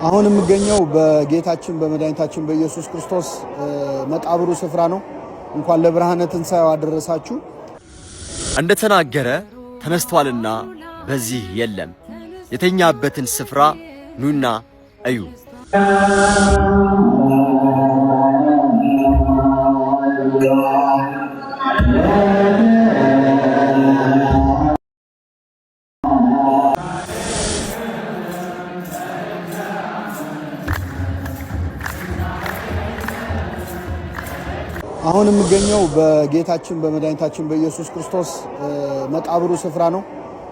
አሁን የምገኘው በጌታችን በመድኃኒታችን በኢየሱስ ክርስቶስ መቃብሩ ስፍራ ነው። እንኳን ለብርሃነ ትንሣኤው አደረሳችሁ። እንደተናገረ ተነስቷልና በዚህ የለም። የተኛበትን ስፍራ ኑና እዩ። አሁን የምገኘው በጌታችን በመድኃኒታችን በኢየሱስ ክርስቶስ መቃብሩ ስፍራ ነው።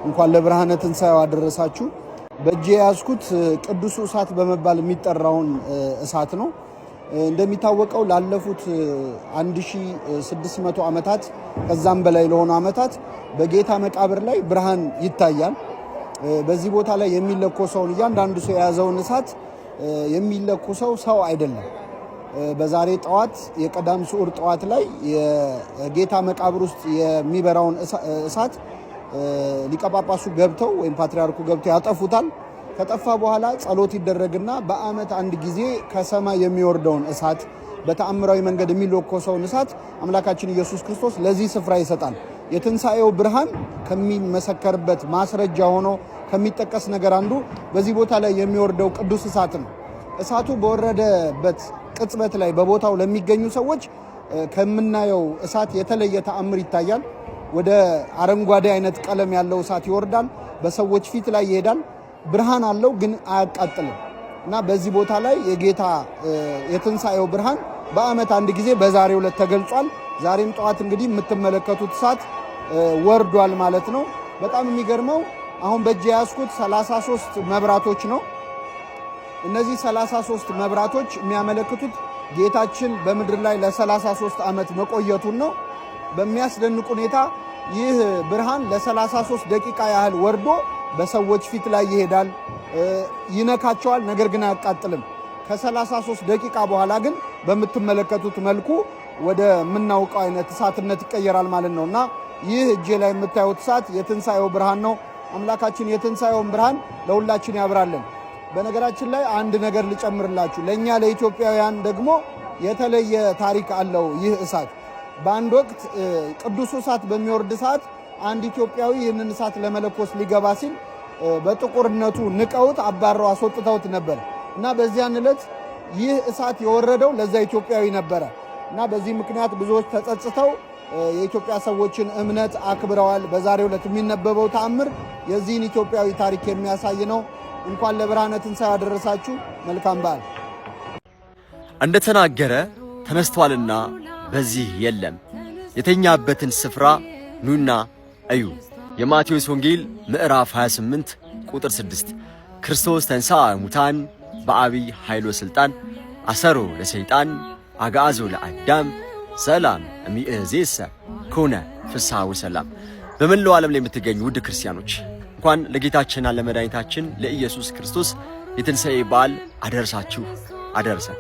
እንኳን ለብርሃነ ትንሣኤው አደረሳችሁ። በእጄ ያዝኩት ቅዱሱ እሳት በመባል የሚጠራውን እሳት ነው። እንደሚታወቀው ላለፉት 1600 ዓመታት ከዛም በላይ ለሆኑ ዓመታት በጌታ መቃብር ላይ ብርሃን ይታያል። በዚህ ቦታ ላይ የሚለኮሰውን እያንዳንዱ ሰው የያዘውን እሳት የሚለኮሰው ሰው አይደለም። በዛሬ ጠዋት የቀዳም ስዑር ጠዋት ላይ የጌታ መቃብር ውስጥ የሚበራውን እሳት ሊቀ ጳጳሱ ገብተው ወይም ፓትርያርኩ ገብተው ያጠፉታል። ከጠፋ በኋላ ጸሎት ይደረግና በዓመት አንድ ጊዜ ከሰማይ የሚወርደውን እሳት በተአምራዊ መንገድ የሚለኮሰውን እሳት አምላካችን ኢየሱስ ክርስቶስ ለዚህ ስፍራ ይሰጣል። የትንሣኤው ብርሃን ከሚመሰከርበት ማስረጃ ሆኖ ከሚጠቀስ ነገር አንዱ በዚህ ቦታ ላይ የሚወርደው ቅዱስ እሳት ነው። እሳቱ በወረደበት ቅጽበት ላይ በቦታው ለሚገኙ ሰዎች ከምናየው እሳት የተለየ ተአምር ይታያል። ወደ አረንጓዴ አይነት ቀለም ያለው እሳት ይወርዳል። በሰዎች ፊት ላይ ይሄዳል። ብርሃን አለው ግን አያቃጥልም። እና በዚህ ቦታ ላይ የጌታ የትንሣኤው ብርሃን በዓመት አንድ ጊዜ በዛሬው ዕለት ተገልጿል። ዛሬም ጠዋት እንግዲህ የምትመለከቱት እሳት ወርዷል ማለት ነው። በጣም የሚገርመው አሁን በእጄ ያዝኩት 33 መብራቶች ነው። እነዚህ 33 መብራቶች የሚያመለክቱት ጌታችን በምድር ላይ ለ33 ዓመት መቆየቱን ነው። በሚያስደንቅ ሁኔታ ይህ ብርሃን ለ33 ደቂቃ ያህል ወርዶ በሰዎች ፊት ላይ ይሄዳል፣ ይነካቸዋል፣ ነገር ግን አያቃጥልም። ከ33 ደቂቃ በኋላ ግን በምትመለከቱት መልኩ ወደ ምናውቀው አይነት እሳትነት ይቀየራል ማለት ነው እና ይህ እጄ ላይ የምታዩት እሳት የትንሣኤው ብርሃን ነው። አምላካችን የትንሣኤውን ብርሃን ለሁላችን ያብራለን። በነገራችን ላይ አንድ ነገር ልጨምርላችሁ። ለኛ ለኢትዮጵያውያን ደግሞ የተለየ ታሪክ አለው ይህ እሳት። በአንድ ወቅት ቅዱሱ እሳት በሚወርድ ሰዓት አንድ ኢትዮጵያዊ ይህንን እሳት ለመለኮስ ሊገባ ሲል በጥቁርነቱ ንቀውት አባረው አስወጥተውት ነበር እና በዚያን ዕለት ይህ እሳት የወረደው ለዛ ኢትዮጵያዊ ነበረ እና በዚህ ምክንያት ብዙዎች ተጸጽተው የኢትዮጵያ ሰዎችን እምነት አክብረዋል። በዛሬው ዕለት የሚነበበው ተአምር የዚህን ኢትዮጵያዊ ታሪክ የሚያሳይ ነው። እንኳን ለብርሃነ ትንሣኤው አደረሳችሁ። መልካም በዓል። እንደተናገረ ተነስቷልና በዚህ የለም። የተኛበትን ስፍራ ኑና እዩ። የማቴዎስ ወንጌል ምዕራፍ 28 ቁጥር 6 ክርስቶስ ተንሥአ እሙታን በአቢይ ኃይሎ ሥልጣን አሰሮ ለሰይጣን አግዓዞ ለአዳም ሰላም እምይእዜሰ ኮነ ፍስሐ ወሰላም። በመላው ዓለም ላይ የምትገኙ ውድ ክርስቲያኖች እንኳን ለጌታችንና ለመድኃኒታችን ለኢየሱስ ክርስቶስ የትንሣኤ በዓል አደረሳችሁ አደረሰን።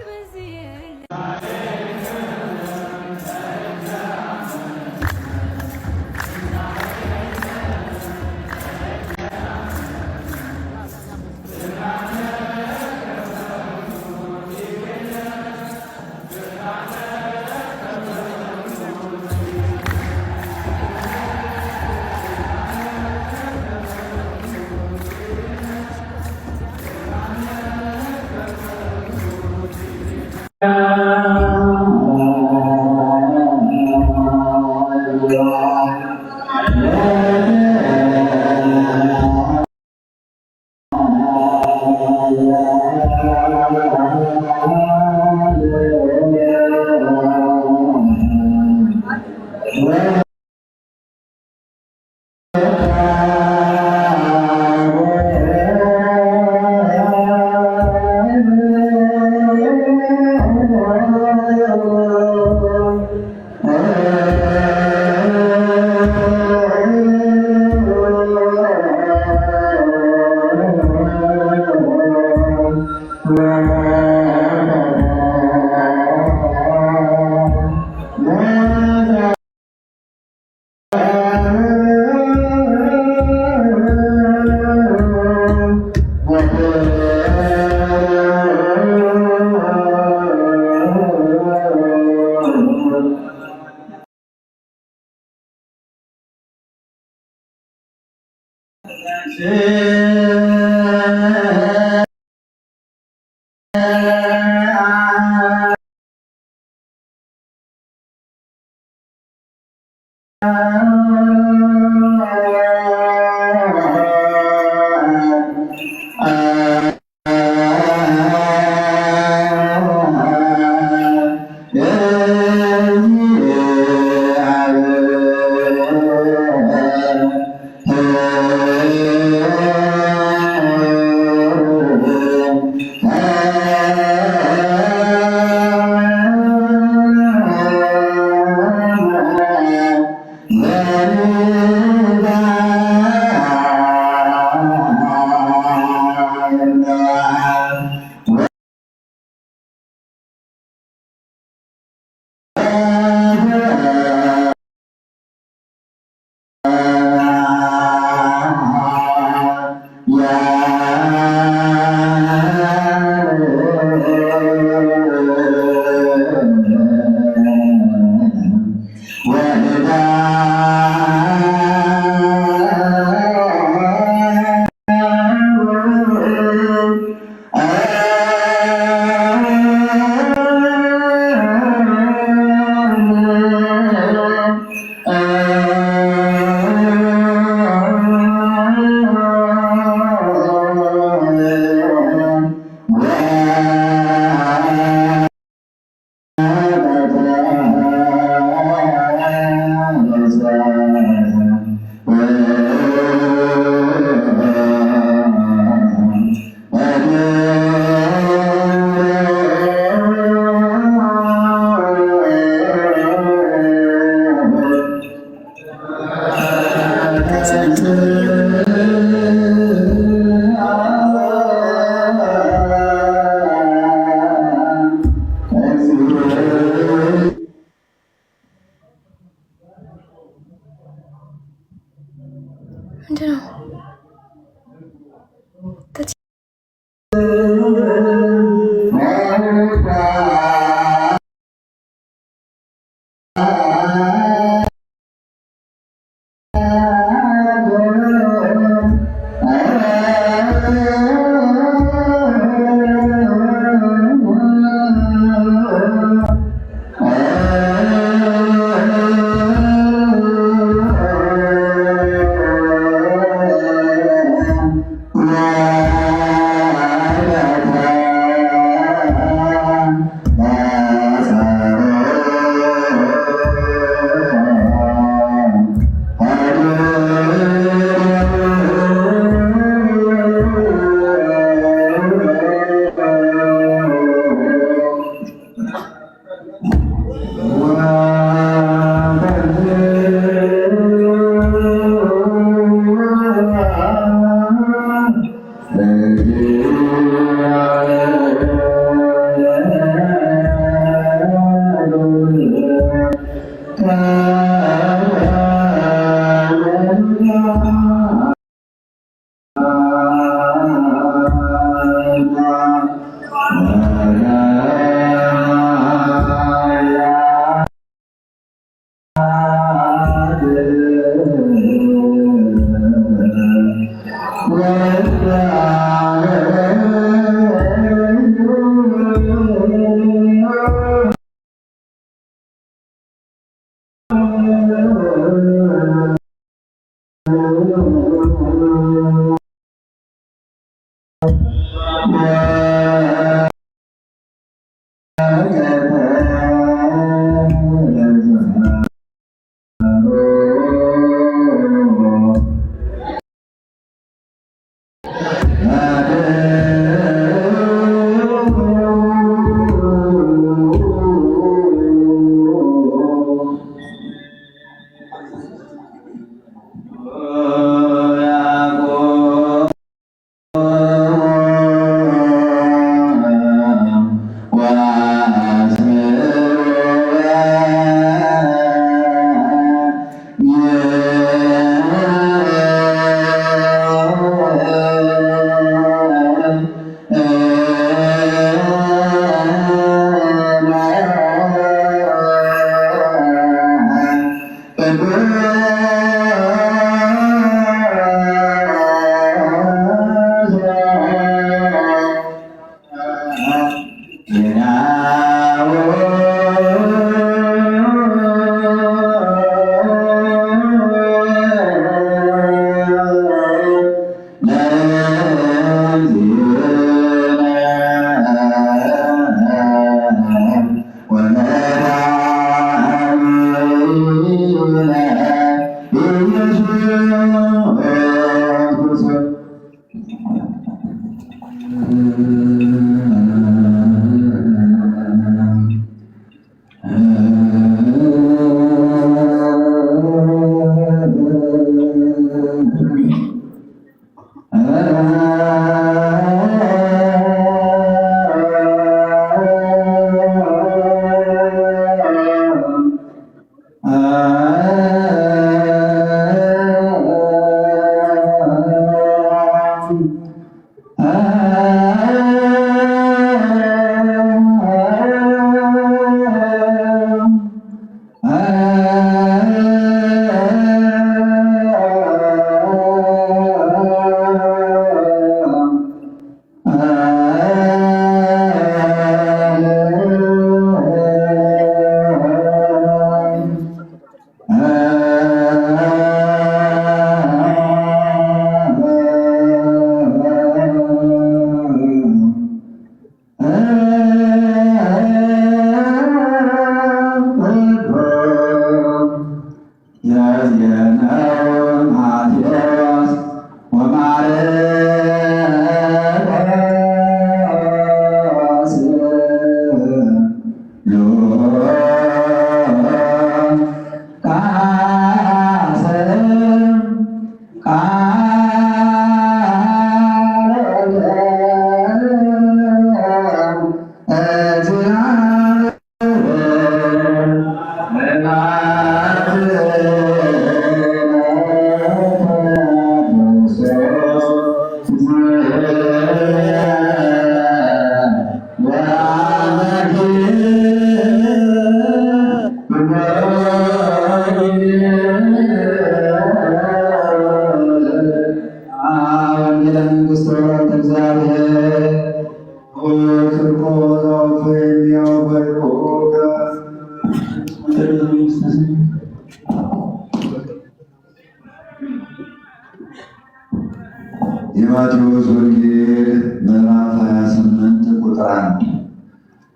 የማቴዎስ ወንጌል ምዕራፍ 28 ቁጥር 1።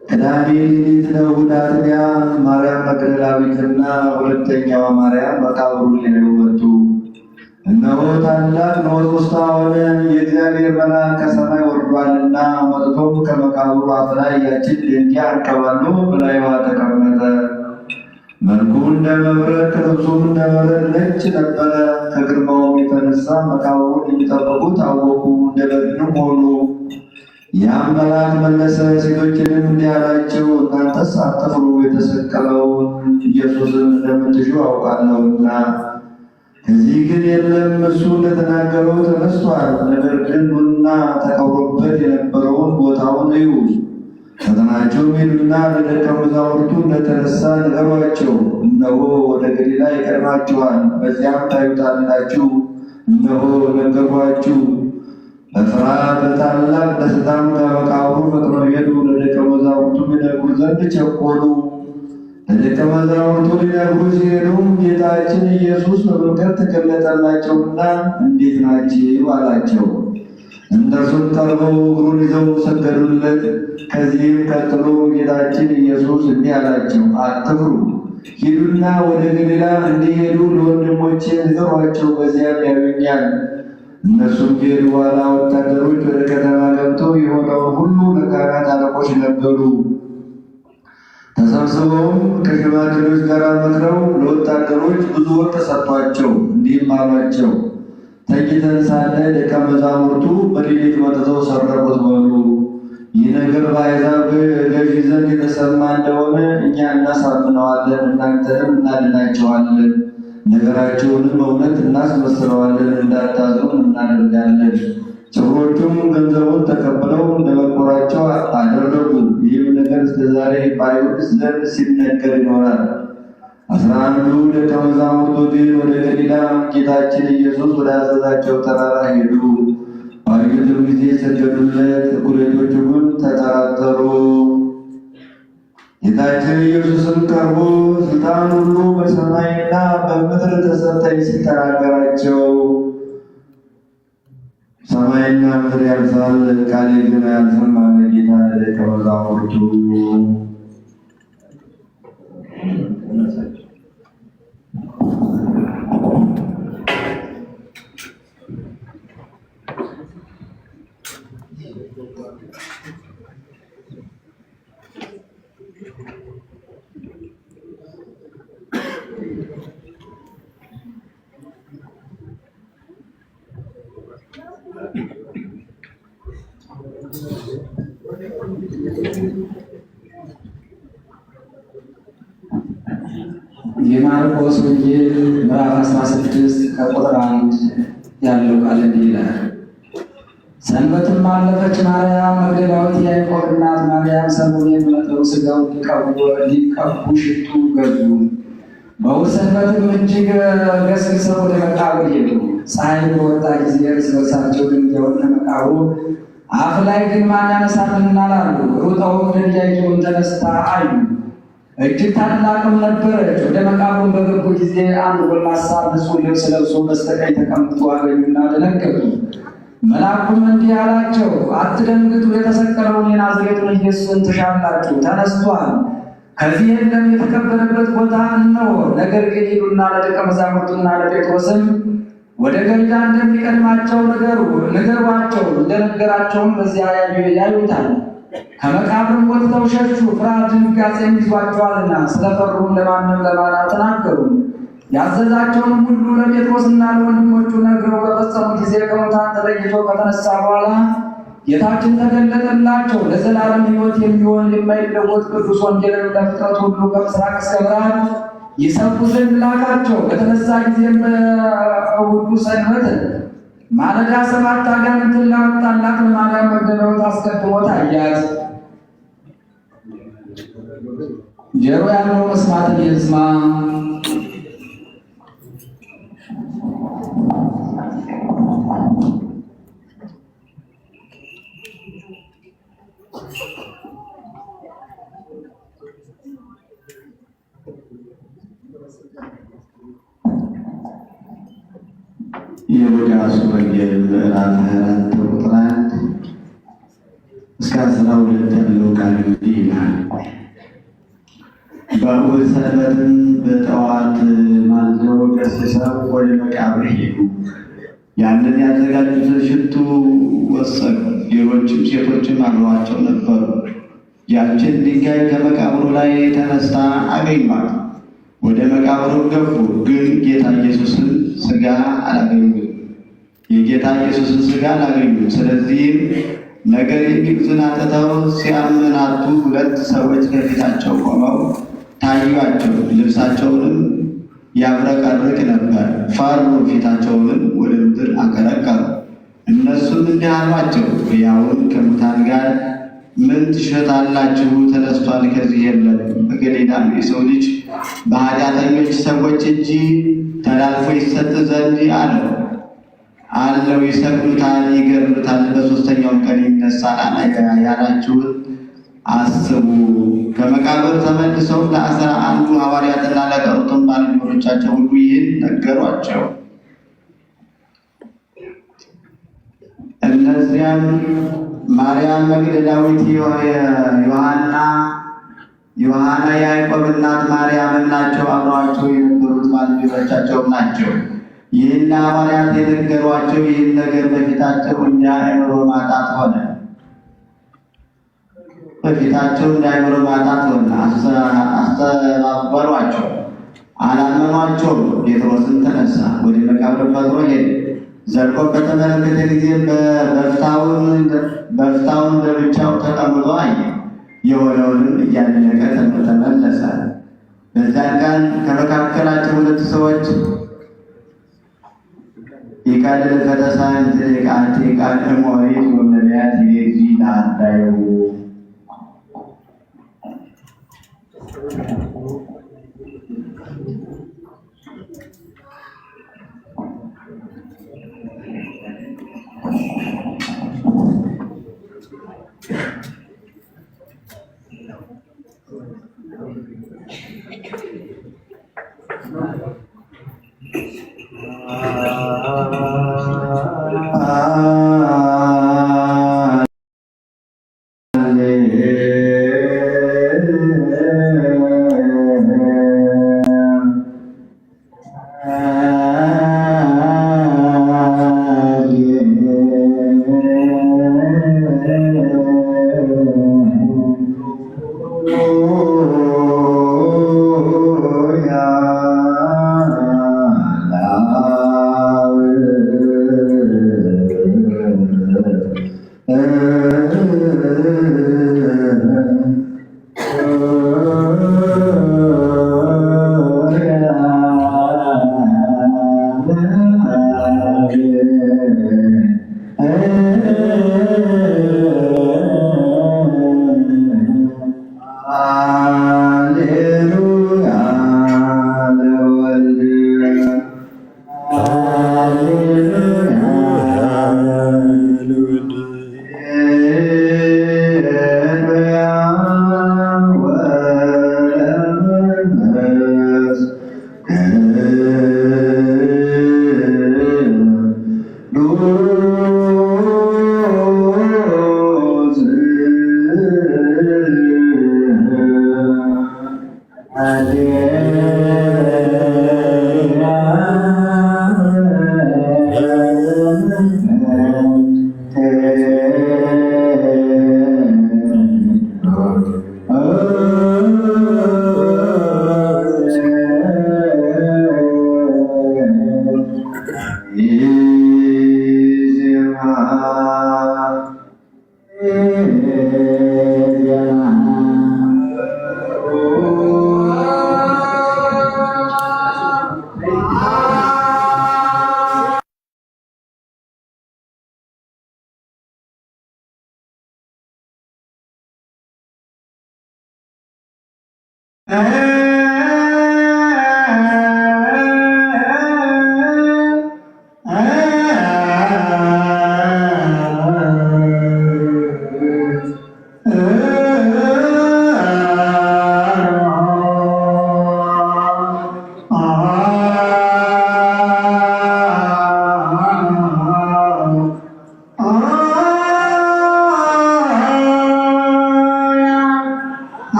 ቅዳሜ ሌሊት ለእሑድ አጥቢያ ማርያም መግደላዊትና ሁለተኛዋ ማርያም መቃብሩን ሊያዩ መጡ። እነሆ ታላቅ ንውጽውጽታ ሆነ፣ የእግዚአብሔር መልአክ ከሰማይ ወርዷልና፣ መጥቶም ከመቃብሩ አፍ ላይ ያችን ድንጋይ አንከባሎ በላይዋ ተቀመጠ። መልኩ እንደ መብረቅ ልብሱም እንደ በረድ ነጭ ነበረ። ከግርማውም የተነሳ መቃብሩን የሚጠብቁት አወቁ፣ እንደ በድንም ሆኑ። ያም መልአክ መለሰ፣ ሴቶችንም እንዲህ አላቸው፣ እናንተስ አትፍሩ፣ የተሰቀለውን ኢየሱስን እንደምትሹ አውቃለሁና ከዚህ ግን የለም፣ እሱ እንደተናገረው ተነስቷል። ነገር ግን ኑና ተቀብሮበት የነበረውን ቦታውን እዩ። ፈጥናችሁም ሂዱና ለደቀ መዛሙርቱ እንደተነሳ ንገሯቸው፣ እነሆ ወደ ገሊላ ይቀድማችኋል፣ በዚያም ታዩታላችሁ። እነሆ ነገርኳችሁ። በፍርሃት በታላቅ ደስታም ከመቃብሩ ፈጥነው ሄዱ፣ ለደቀ መዛሙርቱ ይነግሩ ዘንድ ቸኮሉ። ለደቀ መዛሙርቱ ሊነግሩ ሲሄዱም ጌታችን ኢየሱስ በመንገድ ተገለጠላቸውና እንዴት ናችሁ አላቸው። እነርሱም ቀርበው እግሩን ይዘው ሰገዱለት። ከዚህም ቀጥሎ ጌታችን ኢየሱስ እንዲህ አላቸው፣ አትፍሩ፣ ሂዱና ወደ ገሊላ እንዲሄዱ ለወንድሞቼ ንገሯቸው፣ በዚያም ያዩኛል። እነሱም ከሄዱ በኋላ ወታደሮች ወደ ከተማ ገብተው የሆነውን ሁሉ ለካህናት አለቆች ነገሩ። ተሰብስበውም ከሽማግሌዎች ጋር መክረው ለወታደሮች ብዙ ወርቅ ሰጥቷቸው እንዲህም አሏቸው፣ ተኝተን ሳለ ደቀ መዛሙርቱ በሌሊት መጥተው ሰረቁት በሉ። ይህ ነገር በአሕዛብ ገዢ ዘንድ የተሰማ እንደሆነ እኛ እናሳምነዋለን፣ እናንተንም እናድናቸዋለን፣ ነገራቸውንም እውነት እናስመስለዋለን፣ እንዳታዝኑም እናደርጋለን። ጭፍሮቹም ገንዘቡን ተቀብለው እንደመቆራቸው አደረጉ። ይህም ነገር እስከዛሬ በአይሁድ ዘንድ ሲነገር ይኖራል። 11ዱ ደቀ መዛሙርቱ ግን ወደ ገሊላ ጌታችን ኢየሱስ ወደ አዘዛቸው ተራራ ሄዱ። ባዩትም ጊዜ ሰገዱለት፣ እኩሌቶቹ ግን ተጠራጠሩ። ጌታችን ኢየሱስም ቀርቦ ሥልጣን ሁሉ በሰማይና በምድር ተሰጠኝ ሲል ተናገራቸው። ሰማይና ምድር ያልፋል፣ ቃሌ ግን አያልፍም አለ ጌታ ለደቀ መዛሙርቱ። የማርቆስ ወንጌል ምዕራፍ 16 ከቁጥር 1 ያለው ቃል እንዲህ ይላል። ሰንበትም አለፈች። ማርያም መግደላዊት፣ ያዕቆብ እናት ማርያም፣ ሰሎሜም መጥተው ሥጋውን ሊቀቡ ሽቱ ገዙ። በእሑድ ሰንበትም እጅግ ገስግሰው ወደ መቃብር ሄዱ። ፀሐይ በወጣ ጊዜ እርስ በርሳቸው ድንጋዩን ከመቃብሩ አፍ ላይ ግን ማን ያነሳልናል አሉ። ሩጠውም ድንጋይቱን ተነስታ አዩ፣ እጅግ ታላቅም ነበረች። ወደ መቃብሩን በገቡ ጊዜ አንድ ጎልማሳ ንጹሕ ልብስ ለብሶ በስተቀኝ ተቀምጦ አገኙና ደነገጡ። መልአኩም እንዲህ አላቸው፣ አትደንግጡ፣ የተሰቀለውን የናዝሬቱን ኢየሱስን ትሻላችሁ። ተነስቷል፣ ከዚህ የለም፣ የተቀበረበት ቦታ እነሆ። ነገር ግን ሂዱና ለደቀ መዛሙርቱና ለጴጥሮስም ወደ ገሊላ እንደሚቀድማቸው ንገሯቸው። እንደነገራቸውም በዚያ ያዩታል። ከመቃብርም ወጥተው ሸሹ፣ ፍርሃት ድንጋጼም ይዟቸዋልና። ስለፈሩም ለማንም አልተናገሩም። ያዘዛቸውን ሁሉ ለጴጥሮስና ለወንድሞቹ ነግረው በፈጸሙ ጊዜ ከሙታን ተለይቶ ከተነሳ በኋላ ጌታችን ተገለጠላቸው። ለዘላለም ሕይወት የሚሆን የማይለወጥ ቅዱስ ወንጌልን ለፍጥረት ሁሉ ከምሥራቅ እስከ ምዕራብ ይሰብኩ ዘንድ ላካቸው። በተነሳ ጊዜም በእሑዱ ሰንበት ማለዳ 7 አጋንንትን ላወጣላት ለማርያም መግደላዊት አስቀድሞ ታያት። ጆሮ ያለው መስማትን ይስማ። የሉቃስ ወንጌል ምዕራፍ 24 ቁጥር 1 እስከ 12 ያለው ቃል እንዲህ ይላል። በእሑድ ሰንበትም በጠዋት ማልደው ገስግሰው ወደ መቃብር ሄዱ። ያንን ያዘጋጁትን ሽቱ ወሰዱ። ሌሎችም ሴቶችም አብረዋቸው ነበሩ። ያችን ድንጋይ ከመቃብሩ ላይ ተነስታ አገኟት። ወደ መቃብሩ ገቡ፣ ግን ጌታ ኢየሱስን ሥጋ አላገኙም። የጌታ ኢየሱስን ሥጋ አላገኙም። ስለዚህም ነገር የሚይዙትን አጥተው ሲያመናቱ 2 ሰዎች ከፊታቸው ቆመው ታዩአቸው። ልብሳቸውንም ያብረቀርቅ ነበር። ፈሩ፣ ፊታቸውንም ወደ ምድር አቀረቀሩ። እነሱም እንዲህ አሏቸው፣ ሕያውን ከሙታን ጋር ምን ትሸታላችሁ? ተነስቷል፣ ከዚህ የለም። በገሊላም የሰው ልጅ በኃጢአተኞች ሰዎች እጅ ተላልፎ ይሰጥ ዘንድ አለው። ይሰቅሉታል፣ ይገድሉታል፣ በሦስተኛው ቀን ይነሳል ያላችሁት አስቡ። ከመቃብር ተመልሰው ለ11 ሐዋርያትና ለቀሩትም ባልንጀሮቻቸው ሁሉ ይህን ነገሯቸው። እነዚያም ማርያም መግደላዊት፣ ዮሐና፣ ያዕቆብ እናት ማርያም ናቸው። አብረዋቸው የነበሩት ባልንጀሮቻቸውም ናቸው። ይህን ሐዋርያት የነገሯቸው ይህን ነገር በፊታቸው እንዳይምሮ ማጣት ሆነ። አስተባበሯቸው፣ አላመኗቸውም። ጴጥሮስን ተነሳ፣ ወደ መቃብር ፈጥኖ ሄደ። ዘልቆ በተመለከተ ጊዜ በፍታውን ለብቻው ተቀምጦ አየ። የሆነውንም እያደነቀ ተመለሰ። በዚያን ቀን ከመካከላቸው 2 ሰዎች ይቃልል ፈተሳን ትልቃት ቃል ሞሪት ወነቢያት የግዚና ዳዩ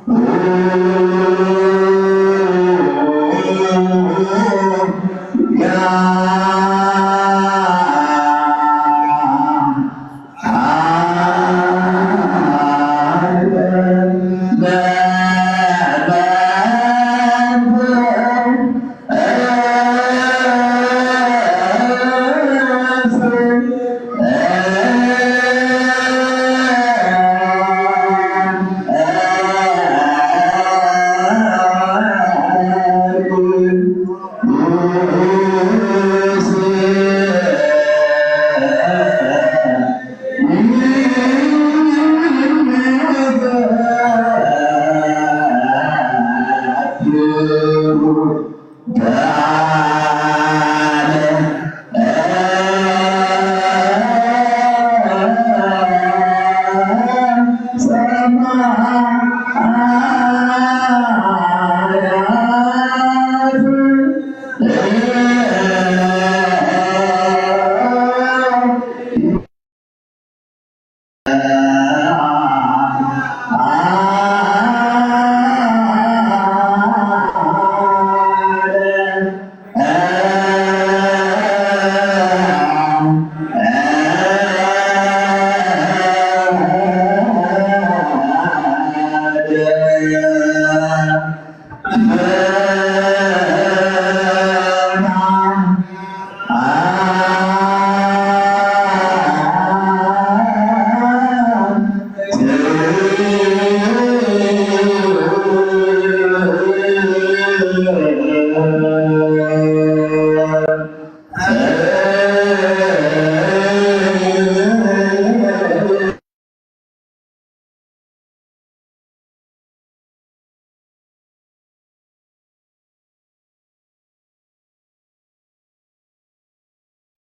Oh